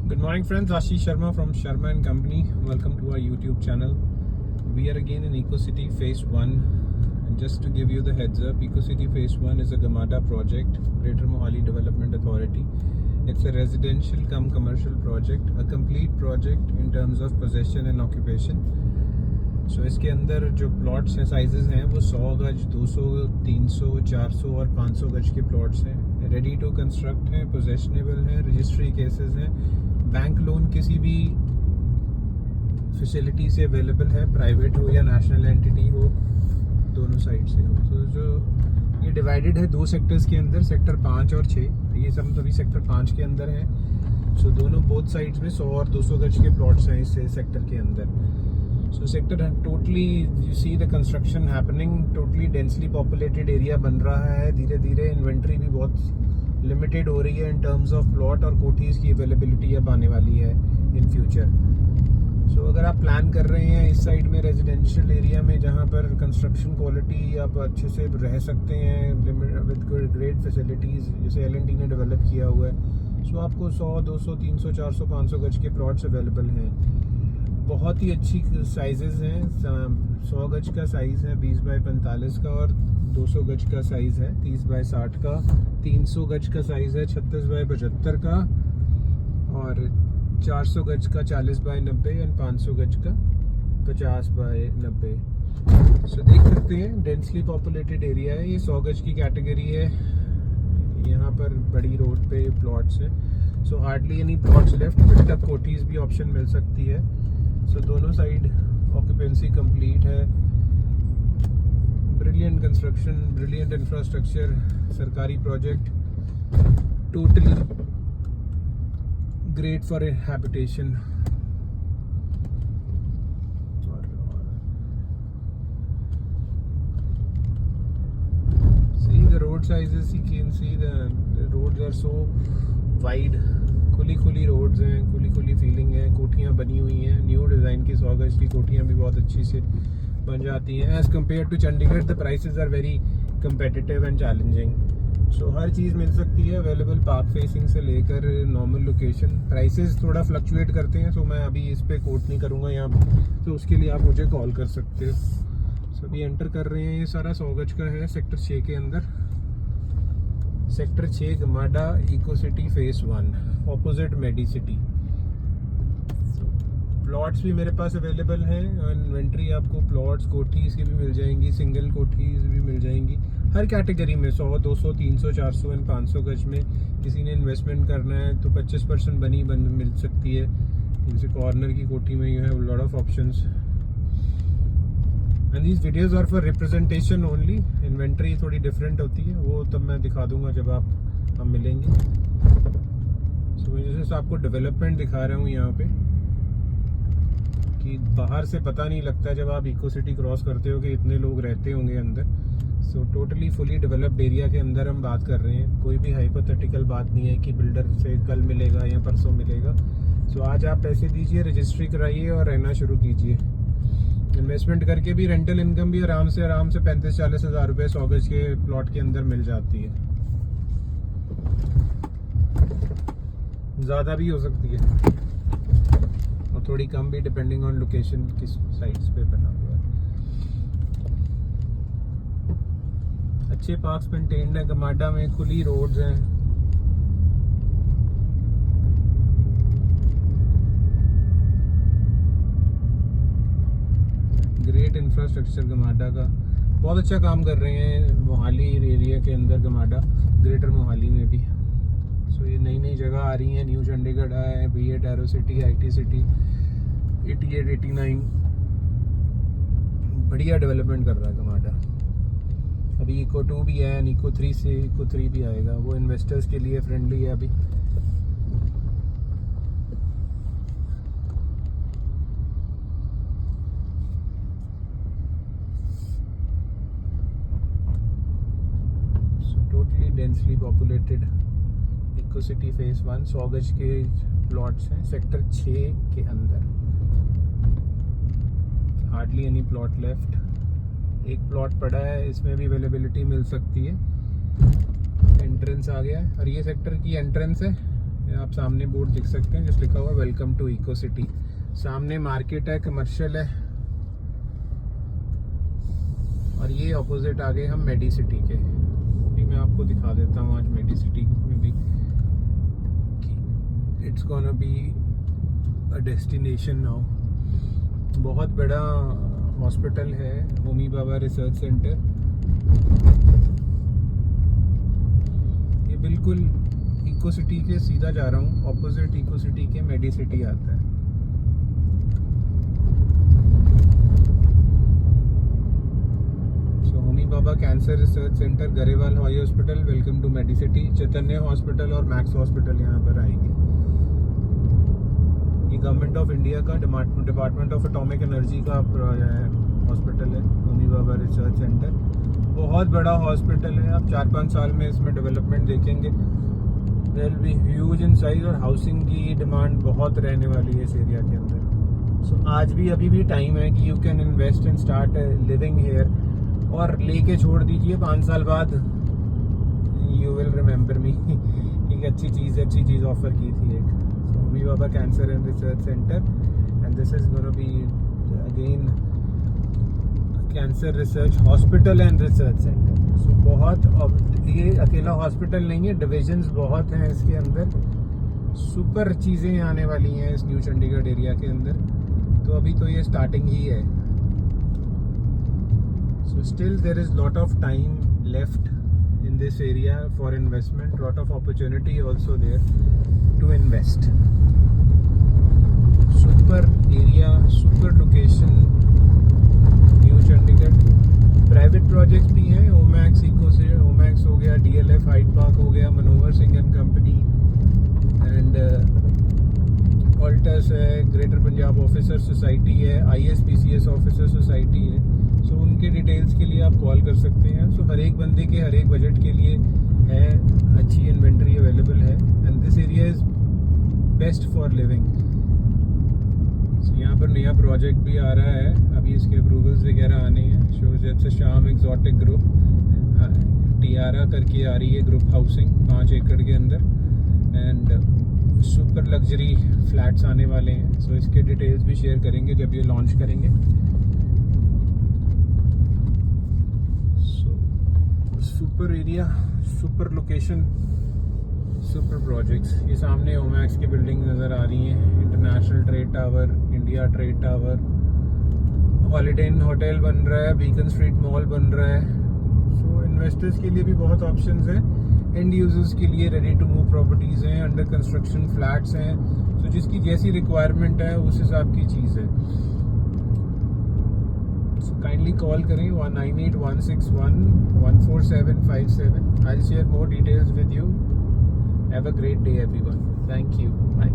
Good morning friends, Ashish Sharma from Sharma and Company. Welcome to our YouTube channel. We are again in EcoCity Phase 1. And just to give you the heads up, EcoCity Phase 1 is a GMADA project, Greater Mohali Development Authority. It's a residential cum commercial project, a complete project in terms of possession and occupation. So इसके अंदर जो plots हैं, sizes हैं, वो 100 गज, 200, 300, 400 और 500 गज के प्लॉट्स हैं. रेडी टू कंस्ट्रक्ट हैं, पोजेशनेबल हैं, रजिस्ट्री केसेस हैं. बैंक लोन किसी भी फैसिलिटी से अवेलेबल है, प्राइवेट हो या नेशनल एंटिटी हो, दोनों साइड से हो. तो जो ये डिवाइडेड है दो सेक्टर्स के अंदर, सेक्टर 5 और 6. ये सब सभी सेक्टर 5 के अंदर हैं. सो दोनों बोथ साइड्स में 100 और 200 गज के प्लॉट्स हैं इस सेक्टर के अंदर. So sector totally, you see the construction happening, totally densely populated area बन रहा है. धीरे धीरे इन्वेंट्री भी बहुत लिमिटेड हो रही है in terms of plot और कोठीज की अवेलेबिलिटी अब आने वाली है in future. So अगर आप प्लान कर रहे हैं इस साइड में रेजिडेंशियल एरिया में जहाँ पर कंस्ट्रक्शन क्वालिटी आप अच्छे से रह सकते हैं विद ग्रेट फैसिलिटीज़ जैसे L&T ने डेवलप किया हुआ है, सो आपको 100, 200, 300, 400, 500 गज के प्लॉट्स अवेलेबल हैं. बहुत ही अच्छी साइजेस हैं. 100 गज का साइज़ है 20 बाय 45 का, और 200 गज का साइज़ है 30 बाय 60 का. 300 गज का साइज़ है 36 बाय 75 का, और 400 गज का 40 बाय 90 और 500 गज का 50 बाय 90. सो देख सकते हैं डेंसली पॉपुलेटेड एरिया है. ये 100 गज की कैटेगरी है. यहाँ पर बड़ी रोड पे प्लॉट्स हैं. So hardly any plots left. Built up कोठीज भी ऑप्शन मिल सकती है. सो दोनों साइड ऑक्यूपेंसी कंप्लीट है. ब्रिलियंट कंस्ट्रक्शन, ब्रिलियंट इंफ्रास्ट्रक्चर, सरकारी project, totally great for habitation. See the road sizes, you can see the roads are so wide. खुली roads हैं, खुली फीलिंग है. कोठियाँ बनी हुई हैं न्यू डिज़ाइन की. 100 गज की कोठियाँ भी बहुत अच्छी से बन जाती हैं. As compare to Chandigarh the prices are very competitive and challenging. So हर चीज़ मिल सकती है अवेलेबल, पार्क फेसिंग से लेकर नॉर्मल लोकेशन. प्राइसेस थोड़ा फ्लक्चुएट करते हैं, सो मैं अभी इस पर कोट नहीं करूँगा यहाँ पर. तो उसके लिए आप मुझे कॉल कर सकते हो. सो अभी एंटर कर रहे हैं. ये सारा 100 गज का है सेक्टर 6 के अंदर. Sector 6 GMADA ecocity phase 1 opposite Medicity. Plots भी मेरे पास अवेलेबल हैं. इन्वेंट्री आपको प्लॉट्स कोठीज की भी मिल जाएंगी, सिंगल कोठीज भी मिल जाएंगी हर कैटेगरी में. 100, 200, 300, 400 और 500 गज में किसी ने इन्वेस्टमेंट करना है तो 25% बनी मिल सकती है. जैसे कॉर्नर की कोठी में you have lot of options. And these videos are for representation only. Inventory थोड़ी डिफरेंट होती है, वो तब मैं दिखा दूंगा जब हम मिलेंगे. सो जैसे आपको डेवलपमेंट दिखा रहा हूँ यहाँ पे कि बाहर से पता नहीं लगता जब आप इकोसिटी क्रॉस करते हो कि इतने लोग रहते होंगे अंदर. So totally fully developed area के अंदर हम बात कर रहे हैं. कोई भी हाइपोथेटिकल बात नहीं है कि बिल्डर से कल मिलेगा या परसों मिलेगा. सो आज आप पैसे दीजिए, रजिस्ट्री कराइए और रहना शुरू कीजिए. इन्वेस्टमेंट करके भी रेंटल इनकम भी आराम से 35-40 हज़ार रुपये 100 गज के प्लॉट के अंदर मिल जाती है. ज़्यादा भी हो सकती है और थोड़ी कम भी, डिपेंडिंग ऑन लोकेशन किस साइड्स पे बना हुआ है. अच्छे पार्क्स मेंटेन्ड है गमाडा में. खुली रोड्स हैं. ग्रेट इंफ्रास्ट्रक्चर गमाडा का. बहुत अच्छा काम कर रहे हैं मोहाली एरिया के अंदर, गमाडा ग्रेटर मोहाली में भी. सो ये नई जगह आ रही हैं. न्यू चंडीगढ़ है, B8 arrow city, IT city, 88, 89. बढ़िया डेवलपमेंट कर रहा है गमाडा. अभी इको 2 भी है, इको 3 से इको 3 भी आएगा. वो इन्वेस्टर्स के लिए फ्रेंडली है अभी. टोटली डेंसली पॉपुलेटेड इकोसिटी फेस 1 100 गज के प्लॉट्स हैं सेक्टर 6 के अंदर. Hardly any plot left. एक प्लॉट पड़ा है, इसमें भी अवेलेबिलिटी मिल सकती है. एंट्रेंस आ गया और ये सेक्टर की एंट्रेंस है. आप सामने बोर्ड देख सकते हैं जिस लिखा हुआ वेलकम टू इको सिटी। सामने मार्केट है, कमर्शियल है, और ये ऑपोजिट आ गए हम मेडी सिटी के। भी मैं आपको दिखा देता हूँ आज मेडी सिटी में भी, it's gonna be a destination now. बहुत बड़ा हॉस्पिटल है, होमी बाबा रिसर्च सेंटर। ये बिल्कुल इको सिटी के सीधा जा रहा हूँ, ऑपोजिट इको सिटी के मेडी सिटी आता है। So Homi Bhabha cancer research centre, Grewal eye hospital, welcome to medi city. Chaitanya hospital और मैक्स हॉस्पिटल यहाँ पर आएंगे। ये गवर्नमेंट ऑफ इंडिया का डिपार्टमेंट ऑफ एटॉमिक एनर्जी का हॉस्पिटल है, होमी बाबा रिसर्च सेंटर। बहुत बड़ा हॉस्पिटल है, आप 4-5 साल में इसमें डेवलपमेंट देखेंगे। There will be huge in size, और हाउसिंग की डिमांड बहुत रहने वाली है इस एरिया के अंदर। सो आज भी अभी भी टाइम है कि you can invest and start living here, और लेके छोड़ दीजिए 5 साल बाद यू विल रिमेंबर मी। एक अच्छी चीज़ ऑफर की थी एक। Homi Bhabha cancer and research centre, and this is gonna be again cancer research hospital and research centre. So बहुत, ये अकेला हॉस्पिटल नहीं है, डिविजन्स बहुत हैं इसके अंदर। सुपर चीज़ें आने वाली हैं इस न्यू चंडीगढ़ एरिया के अंदर। तो अभी तो ये स्टार्टिंग ही है। So still there is lot of time left in this area for investment, lot of opportunity also there to invest. Super area, super location, New Chandigarh। Private project भी हैं, ओमैक्स इको से, ओमैक्स हो गया, DLF हाइट पार्क हो गया, Manohar Singh and company, and Altus है, greater Punjab officer society है, ISPCS officer society है। सो उनके डिटेल्स के लिए आप कॉल कर सकते हैं। सो हर एक बंदे के हर एक बजट के लिए है, अच्छी इन्वेंट्री अवेलेबल है, and this area is best for living. So यहाँ पर नया प्रोजेक्ट भी आ रहा है, अभी इसके अप्रूवल्स वगैरह आने हैं। शो शाम एग्जॉटिक ग्रुप टियारा करके आ रही है ग्रुप हाउसिंग 5 एकड़ के अंदर, एंड सुपर लग्जरी फ्लैट्स आने वाले हैं। सो इसके डिटेल्स भी शेयर करेंगे जब ये लॉन्च करेंगे। Super area, super location, super projects. ये सामने ओमैक्स की बिल्डिंग नज़र आ रही है, international trade tower, India trade tower, holiday inn hotel बन रहा है, बीकन स्ट्रीट मॉल बन रहा है। सो इन्वेस्टर्स के लिए भी बहुत ऑप्शंस हैं, एंड यूजर्स के लिए रेडी टू मूव प्रॉपर्टीज़ हैं, अंडर कंस्ट्रक्शन फ्लैट्स हैं। सो जिसकी जैसी रिक्वायरमेंट है उस हिसाब की चीज़ है। So kindly call करें 198161144757। I'll share more details with you. Have a great day everyone. Thank you. Bye.